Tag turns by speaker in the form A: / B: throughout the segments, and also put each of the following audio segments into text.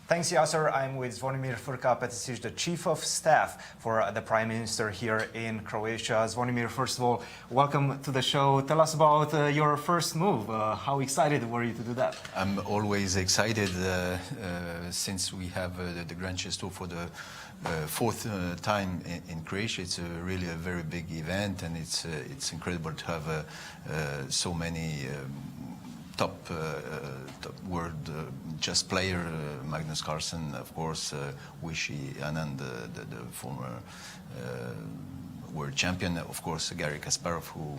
A: Thanks, Yasser. I'm with Zvonimir Frka-Petesic, the Chief of Staff for the Prime Minister here in Croatia. Zvonimir, first of all, welcome to the show. Tell us about your first move. How excited were you to do that?
B: I'm always excited since we have the Grand Chess Tour for the fourth time in Croatia. It's really a very big event, and it's incredible to have so many top world chess player, Magnus Carlsen, of course, Vishy Anand, the former world champion, of course, Garry Kasparov, who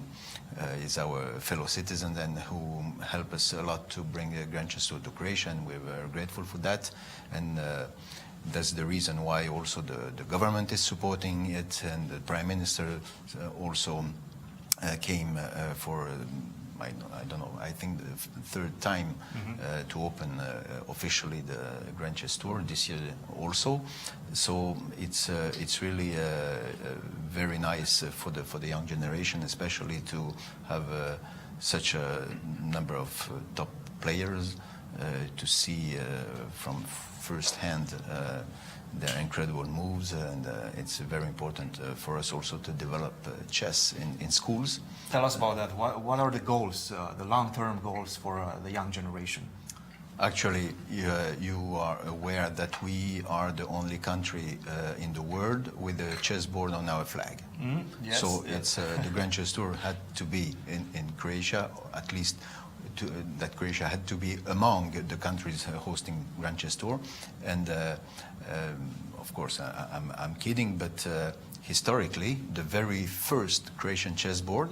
B: is our fellow citizen and who helped us a lot to bring the Grand Chess Tour to Croatia, and we're very grateful for that. And that's the reason why also the government is supporting it, and the Prime Minister also came for I don't know, I think the third time to open officially the Grand Chess Tour this year also. So it's really very nice for the young generation, especially to have such a number of top players to see from first hand their incredible moves, and it's very important for us also to develop chess in schools.
A: Tell us about that. What are the goals, the long-term goals for the young generation?
B: Actually, you are aware that we are the only country in the world with a chessboard on our flag.
A: Yes,
B: so
A: yes.
B: it's the Grand Chess Tour had to be in Croatia, at least that Croatia had to be among the countries hosting Grand Chess Tour. And of course, I'm kidding, but historically, the very first Croatian chessboard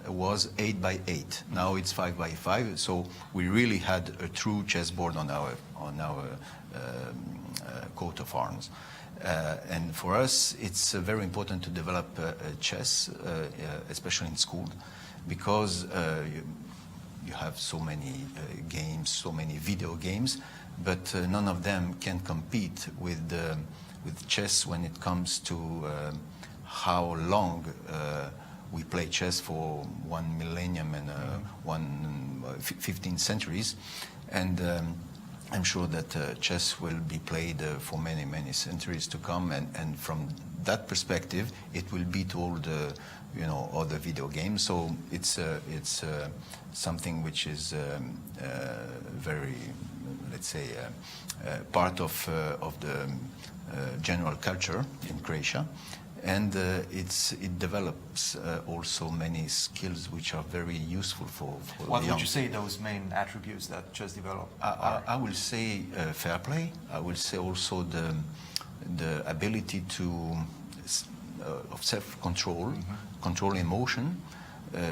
B: was 8x8. Now it's 5x5. So we really had a true chessboard on our coat of arms. And for us, it's very important to develop chess, especially in school, because you have so many games, so many video games, but none of them can compete with chess when it comes to how long we play chess for 1 millennium and 15 centuries. And I'm sure that chess will be played for many, many centuries to come, and from that perspective, it will beat all the other video games. So it's something which is very, let's say, part of the general culture in Croatia, and it develops also many skills which are very useful for
A: What
B: the young.
A: would you say those main attributes that chess develop are?
B: I will say fair play. I will say also the ability to of self-control, control emotion,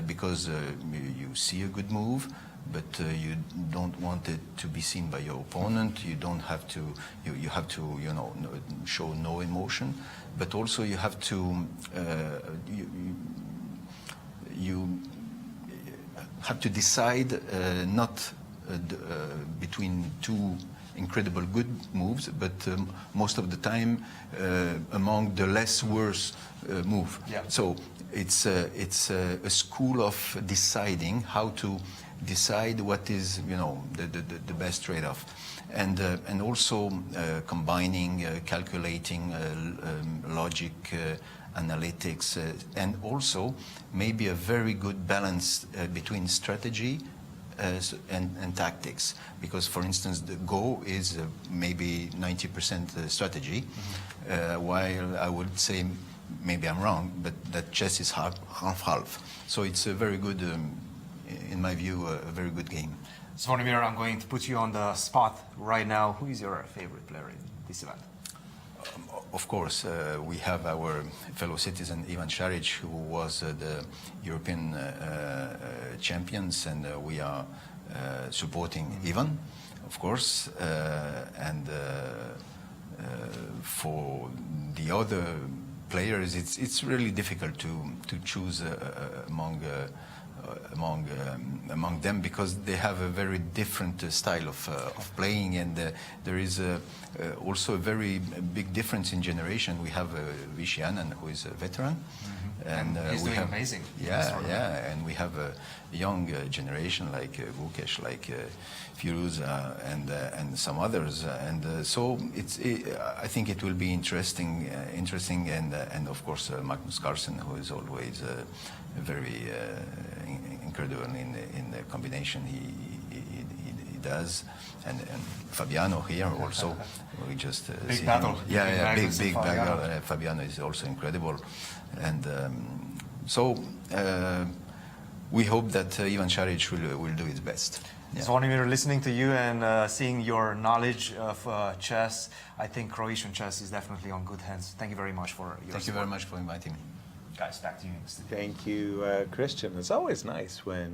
B: because you see a good move, but you don't want it to be seen by your opponent. You don't have to. You have to, show no emotion, but also you have to. You have to decide not between two incredible good moves, but most of the time among the less worse move.
A: Yeah.
B: So it's a school of deciding how to decide what is the best trade-off, and also combining, calculating, logic, analytics, and also maybe a very good balance between strategy and tactics, because for instance the Go is maybe 90% strategy, while I would say, maybe I'm wrong, but that chess is half. So it's a very good, in my view, a very good game.
A: Zvonimir, I'm going to put you on the spot right now. Who is your favorite player in this event?
B: Of course, we have our fellow citizen Ivan Šarić, who was the European champions, and we are supporting Ivan, of course. And for the other players, it's really difficult to choose among them, because they have a very different style of playing, and there is also a very big difference in generation. We have Vishy Anand, who is a veteran,
A: And he's doing amazing.
B: Yeah, and we have a young generation like Vukesh, like Firuza, and some others, and so I think it will be interesting, and of course Magnus Carlsen, who is always very incredible in the combination he does, and Fabiano here also. We just
A: big battle.
B: Big battle. Fabiano is also incredible, and so we hope that Ivan Šarić will do his best.
A: Yeah. Zvonimir, listening to you and seeing your knowledge of chess, I think Croatian chess is definitely on good hands. Thank you very much for your
B: Thank you very much for inviting me.
A: Guys, back to you in the studio.
C: Thank you, Cristian. It's always nice when